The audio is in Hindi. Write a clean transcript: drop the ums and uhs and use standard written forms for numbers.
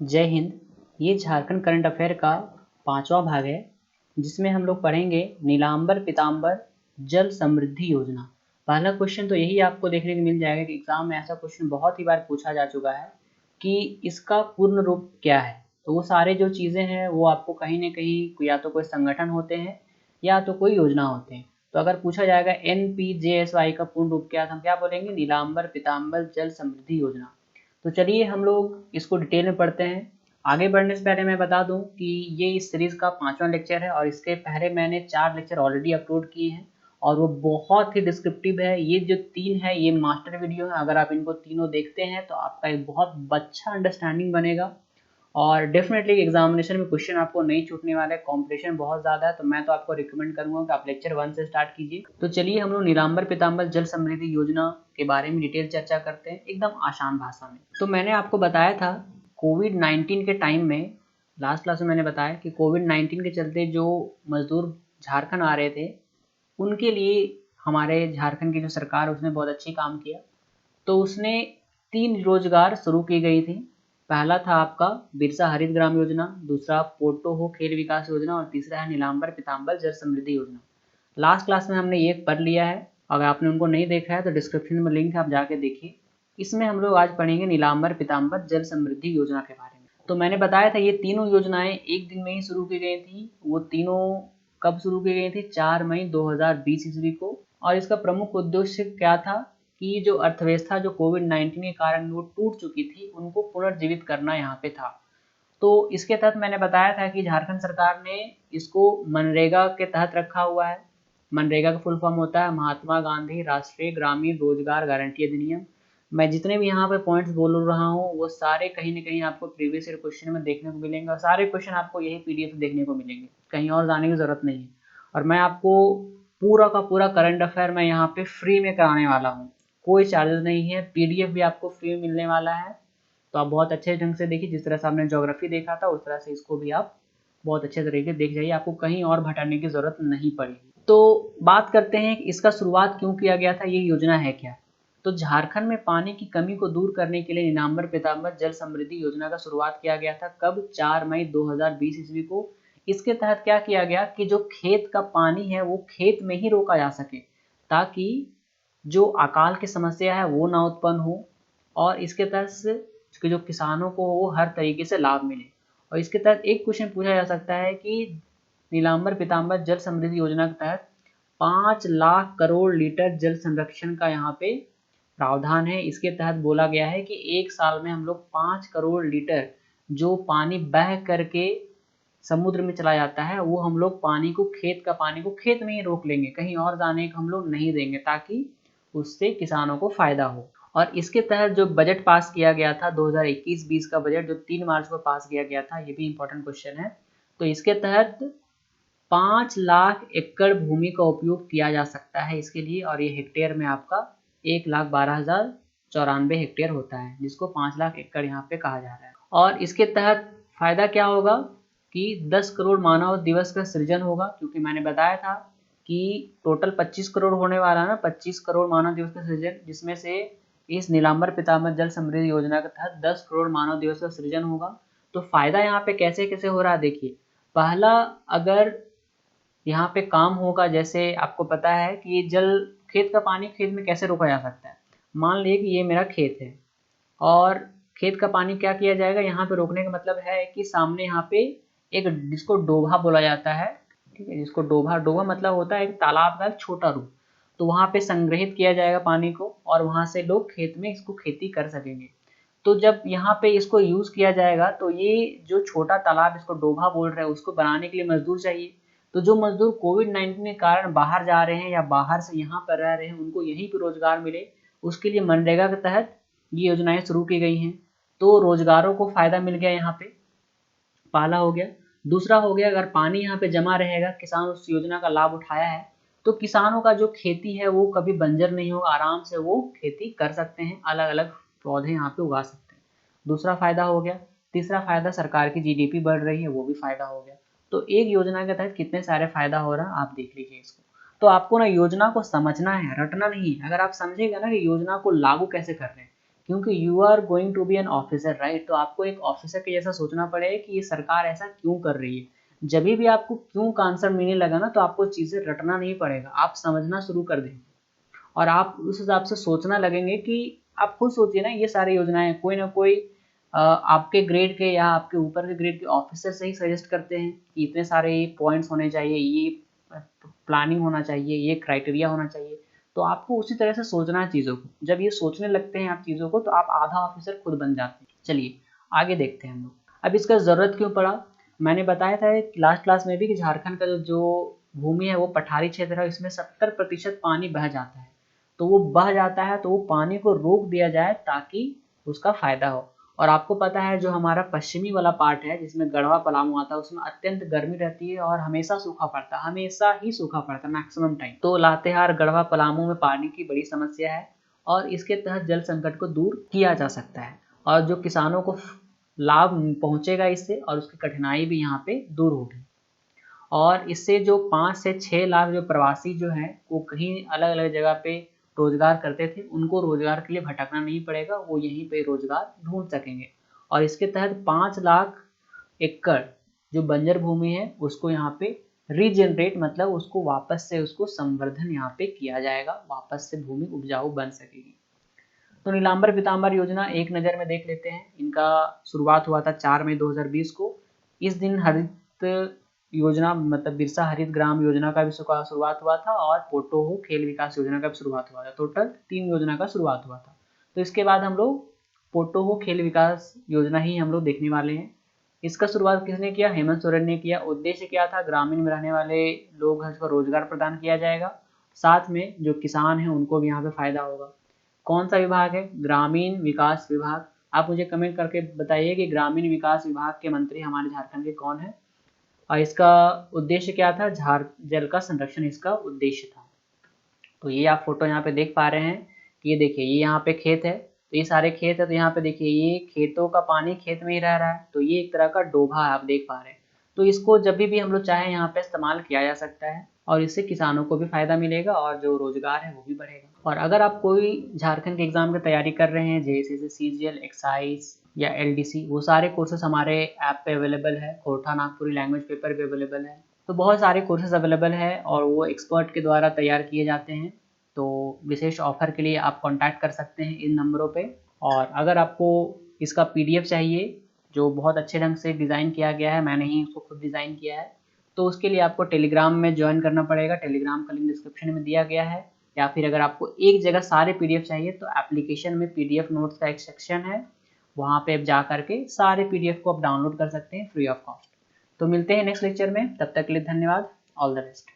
जय हिंद। ये झारखंड करंट अफेयर का 5वां भाग है, जिसमें हम लोग पढ़ेंगे नीलांबर पीतांबर जल समृद्धि योजना। पहला क्वेश्चन तो यही आपको देखने को मिल जाएगा कि एग्जाम में ऐसा क्वेश्चन बहुत ही बार पूछा जा चुका है कि इसका पूर्ण रूप क्या है। तो वो सारे जो चीज़ें हैं वो आपको कहीं ना कहीं या तो कोई संगठन होते हैं या तो कोई योजना होते हैं। तो अगर पूछा जाएगा NPJSY का पूर्ण रूप क्या है, हम क्या बोलेंगे? नीलांबर पीतांबर जल समृद्धि योजना। तो चलिए हम लोग इसको डिटेल में पढ़ते हैं। आगे बढ़ने से पहले मैं बता दूं कि ये इस सीरीज़ का 5वां लेक्चर है और इसके पहले मैंने 4 लेक्चर ऑलरेडी अपलोड किए हैं और वो बहुत ही डिस्क्रिप्टिव है। ये जो 3 है ये मास्टर वीडियो है। अगर आप इनको तीनों देखते हैं तो आपका एक बहुत अच्छा अंडरस्टैंडिंग बनेगा और डेफिनेटली एग्जामिनेशन में क्वेश्चन आपको नहीं छूटने वाले। कंपटीशन बहुत ज़्यादा है, तो मैं तो आपको रिकमेंड करूंगा कि आप लेक्चर 1 से स्टार्ट कीजिए। तो चलिए हम लोग नीलांबर पीतांबर जल समृद्धि योजना के बारे में डिटेल चर्चा करते हैं एकदम आसान भाषा में। तो मैंने आपको बताया था कोविड-19 के टाइम में, लास्ट क्लास में मैंने बताया कि कोविड-19 के चलते जो मजदूर झारखंड आ रहे थे उनके लिए हमारे झारखंड की जो सरकार उसने बहुत अच्छी काम किया। तो उसने 3 रोजगार शुरू की गई थी। पहला था आपका बिरसा हरित ग्राम योजना, दूसरा पोटो हो खेल विकास योजना और तीसरा है नीलांबर पीतांबर जल समृद्धि योजना। लास्ट क्लास में हमने ये पढ़ लिया है। अगर आपने उनको नहीं देखा है तो डिस्क्रिप्शन में लिंक है, आप जाके देखिए। इसमें हम लोग आज पढ़ेंगे नीलांबर पीतांबर जल समृद्धि योजना के बारे में। तो मैंने बताया था ये तीनों योजनाएं एक दिन में ही शुरू की गई थी। वो तीनों कब शुरू की गई थी? 4 मई 2020 ईस्वी को। और इसका प्रमुख उद्देश्य क्या था कि जो अर्थव्यवस्था जो कोविड-19 के कारण वो टूट चुकी थी उनको पुनर्जीवित करना यहाँ पे था। तो इसके तहत मैंने बताया था कि झारखंड सरकार ने इसको मनरेगा के तहत रखा हुआ है। मनरेगा का फुल फॉर्म होता है महात्मा गांधी राष्ट्रीय ग्रामीण रोजगार गारंटी अधिनियम। मैं जितने भी यहाँ पे पॉइंट्स बोल रहा हूँ वो सारे कहीं ना कहीं आपको प्रीवियस ईयर क्वेश्चन में देखने को मिलेंगे और सारे क्वेश्चन आपको यही PDF देखने को मिलेंगे, कहीं और जाने की जरूरत नहीं है। और मैं आपको पूरा का पूरा करंट अफेयर मैं यहाँ पे फ्री में कराने वाला हूँ, कोई चार्जेस नहीं है। PDF भी आपको फ्री में मिलने वाला है। तो आप बहुत अच्छे ढंग से देखिए, जिस तरह से आपने ज्योग्राफी देखा था उस तरह से इसको भी आप बहुत अच्छे तरीके से देख जाइए, आपको कहीं और भटकने की जरूरत नहीं पड़ेगी। तो बात करते हैं कि इसका शुरुआत क्यों किया गया था, ये योजना है क्या। तो झारखंड में पानी की कमी को दूर करने के लिए नीलांबर पीतांबर जल समृद्धि योजना का शुरुआत किया गया था। कब? 4 मई 2020 ईस्वी को। इसके तहत क्या किया गया कि जो खेत का पानी है वो खेत में ही रोका जा सके, ताकि जो अकाल की समस्या है वो ना उत्पन्न हो और इसके तहत जो किसानों को वो हर तरीके से लाभ मिले। और इसके तहत एक क्वेश्चन पूछा जा सकता है कि नीलांबर पीतांबर जल समृद्धि योजना के तहत 5 लाख करोड़ लीटर जल संरक्षण का यहाँ पे प्रावधान है। इसके तहत बोला गया है कि एक साल में हम लोग 5 करोड़ लीटर जो पानी बह करके समुद्र में चला जाता है वो हम लोग पानी को, खेत का पानी को खेत में ही रोक लेंगे, कहीं और जाने को हम लोग नहीं देंगे, ताकि उससे किसानों को फायदा हो। और इसके तहत जो बजट पास किया गया था 2021-20 का बजट, जो 3 मार्च को पास किया गया था, ये भी इंपॉर्टेंट क्वेश्चन है। तो इसके तहत 5 लाख एकड़ भूमि का उपयोग किया जा सकता है इसके लिए, और ये हेक्टेयर में आपका 1,12,094 हेक्टेयर होता है, जिसको 5 लाख एकड़ यहाँ पे कहा जा रहा है। और इसके तहत फायदा क्या होगा कि 10 करोड़ मानव दिवस का सृजन होगा, क्योंकि मैंने बताया था कि टोटल 25 करोड़ होने वाला है ना, 25 करोड़ मानव दिवस का सृजन, जिसमें से इस नीलांबर पीतांबर जल समृद्धि योजना के तहत 10 करोड़ मानव दिवस का सृजन होगा। तो फायदा यहाँ पे कैसे कैसे हो रहा है देखिए। पहला, अगर यहाँ पे काम होगा, जैसे आपको पता है कि जल, खेत का पानी खेत में कैसे रोका जा सकता है। मान लीजिए कि ये मेरा खेत है और खेत का पानी क्या किया जाएगा, यहाँ पे रोकने का मतलब है कि सामने यहाँ पे एक, जिसको डोभा बोला जाता है, ठीक है, जिसको डोभा, डोभा मतलब होता है एक तालाब का एक छोटा रूप, तो वहाँ पे संग्रहित किया जाएगा पानी को और वहाँ से लोग खेत में इसको खेती कर सकेंगे। तो जब यहाँ पे इसको यूज किया जाएगा तो ये जो छोटा तालाब, इसको डोभा बोल रहे हैं, उसको बनाने के लिए मजदूर चाहिए। तो जो मजदूर कोविड-19 के कारण बाहर जा रहे हैं या बाहर से यहाँ पर रह रहे हैं, उनको यहीं पर रोजगार मिले, उसके लिए मनरेगा के तहत ये योजनाएं शुरू की गई हैं। तो रोजगारों को फायदा मिल गया यहाँ पे, पहला हो गया। दूसरा हो गया, अगर पानी यहाँ पे जमा रहेगा, किसान उस योजना का लाभ उठाया है, तो किसानों का जो खेती है वो कभी बंजर नहीं होगा, आराम से वो खेती कर सकते हैं, अलग अलग पौधे यहाँ पे उगा सकते हैं। दूसरा फायदा हो गया। तीसरा फायदा, सरकार की GDP बढ़ रही है, वो भी फायदा हो गया। तो एक योजना के तहत कितने सारे फायदा हो रहा है आप देख लीजिए इसको। तो आपको ना योजना को समझना है, रटना नहीं है। अगर आप समझेगा ना कि योजना को लागू कैसे कर रहे हैं, क्योंकि you are going to be an officer right, तो आपको एक ऑफिसर के जैसा सोचना पड़ेगा कि ये सरकार ऐसा क्यों कर रही है। जब भी आपको क्यों का आंसर मिलने लगा ना, तो आपको चीज़ें रटना नहीं पड़ेगा, आप समझना शुरू कर देंगे और आप उस हिसाब से सोचना लगेंगे कि आप खुद सोचिए ना, ये सारी योजनाएं कोई ना कोई आपके ग्रेड के या आपके ऊपर के ग्रेड के ऑफिसर से ही सजेस्ट करते हैं कि इतने सारे पॉइंट्स होने चाहिए, ये प्लानिंग होना चाहिए, ये क्राइटेरिया होना चाहिए। तो आपको उसी तरह से सोचना है चीज़ों को। जब ये सोचने लगते हैं आप चीज़ों को, तो आप आधा ऑफिसर खुद बन जाते हैं। चलिए आगे देखते हैं हम लोग। अब इसका ज़रूरत क्यों पड़ा, मैंने बताया था लास्ट क्लास में भी कि झारखंड का जो भूमि है वो पठारी क्षेत्र है, इसमें 70% पानी बह जाता है। तो वो बह जाता है तो वो पानी को रोक दिया जाए ताकि उसका फायदा हो। और आपको पता है जो हमारा पश्चिमी वाला पार्ट है जिसमें गढ़वा पलामू आता है, उसमें अत्यंत गर्मी रहती है और हमेशा सूखा पड़ता है, हमेशा ही सूखा पड़ता है मैक्सिमम टाइम। तो लातेहार गढ़वा पलामू में पानी की बड़ी समस्या है और इसके तहत जल संकट को दूर किया जा सकता है और जो किसानों को लाभ पहुंचेगा इससे, और उसकी कठिनाई भी यहाँ पे दूर होगी। और इससे जो 5 से 6 लाख जो प्रवासी जो हैं वो कहीं अलग अलग जगह पे रोजगार करते थे, उनको रोजगार के लिए भटकना नहीं पड़ेगा, वो यहीं पे रोजगार ढूंढ सकेंगे। और इसके तहत 5 लाख एकड़ जो बंजर भूमि है उसको यहाँ पे रीजनरेट, मतलब उसको वापस से उसको संवर्धन यहाँ पे किया जाएगा, वापस से भूमि उपजाऊ बन सकेगी। तो नीलांबर पीताम्बर योजना एक नज़र में देख लेते हैं। इनका शुरुआत हुआ था 4 मई 2020 को। इस दिन हरित योजना मतलब बिरसा हरित ग्राम योजना का भी शुरुआत हुआ था और पोटोहो खेल विकास योजना का भी शुरुआत हुआ था। टोटल 3 योजना का शुरुआत हुआ था। तो इसके बाद हम लोग पोटोहो खेल विकास योजना ही हम लोग देखने वाले हैं। इसका शुरुआत किसने किया, हेमंत सोरेन ने किया। उद्देश्य क्या था, ग्रामीण में रहने वाले लोग हैं उसको रोजगार प्रदान किया जाएगा, साथ में जो किसान हैं उनको भी यहाँ पे फायदा होगा। कौन सा विभाग है, ग्रामीण विकास विभाग। आप मुझे कमेंट करके बताइए कि ग्रामीण विकास विभाग के मंत्री हमारे झारखंड के कौन है और इसका उद्देश्य क्या था, जल का संरक्षण इसका उद्देश्य था। तो ये आप फोटो यहाँ पे देख पा रहे हैं कि ये देखिए ये यहाँ पे खेत है, तो ये सारे खेत है, तो यहाँ पे देखिए ये खेतों का पानी खेत में ही रह रहा है, तो ये एक तरह का डोभा है आप देख पा रहे हैं। तो इसको जब भी हम लोग चाहें यहाँ पे इस्तेमाल किया जा सकता है और इससे किसानों को भी फायदा मिलेगा और जो रोजगार है वो भी बढ़ेगा। और अगर आप कोई झारखंड के एग्जाम की तैयारी कर रहे हैं, जैसे सीजीएल, एक्साइज या एलडीसी, वो सारे कोर्सेज हमारे ऐप पे अवेलेबल है। खोरठा नागपुरी लैंग्वेज पेपर भी अवेलेबल है। तो बहुत सारे कोर्सेज अवेलेबल है और वो एक्सपर्ट के द्वारा तैयार किए जाते हैं। तो विशेष ऑफर के लिए आप कांटेक्ट कर सकते हैं इन नंबरों पे। और अगर आपको इसका पीडीएफ चाहिए जो बहुत अच्छे ढंग से डिज़ाइन किया गया है, मैंने ही उसको खुद डिज़ाइन किया है, तो उसके लिए आपको टेलीग्राम में ज्वाइन करना पड़ेगा। टेलीग्राम का लिंक डिस्क्रिप्शन में दिया गया है। या फिर अगर आपको एक जगह सारे पीडीएफ चाहिए तो एप्लीकेशन में पीडीएफ नोट्स का एक सेक्शन है, वहाँ पे आप जा करके सारे पीडीएफ को आप डाउनलोड कर सकते हैं फ्री ऑफ कॉस्ट। तो मिलते हैं नेक्स्ट लेक्चर में, तब तक के लिए धन्यवाद। All the best.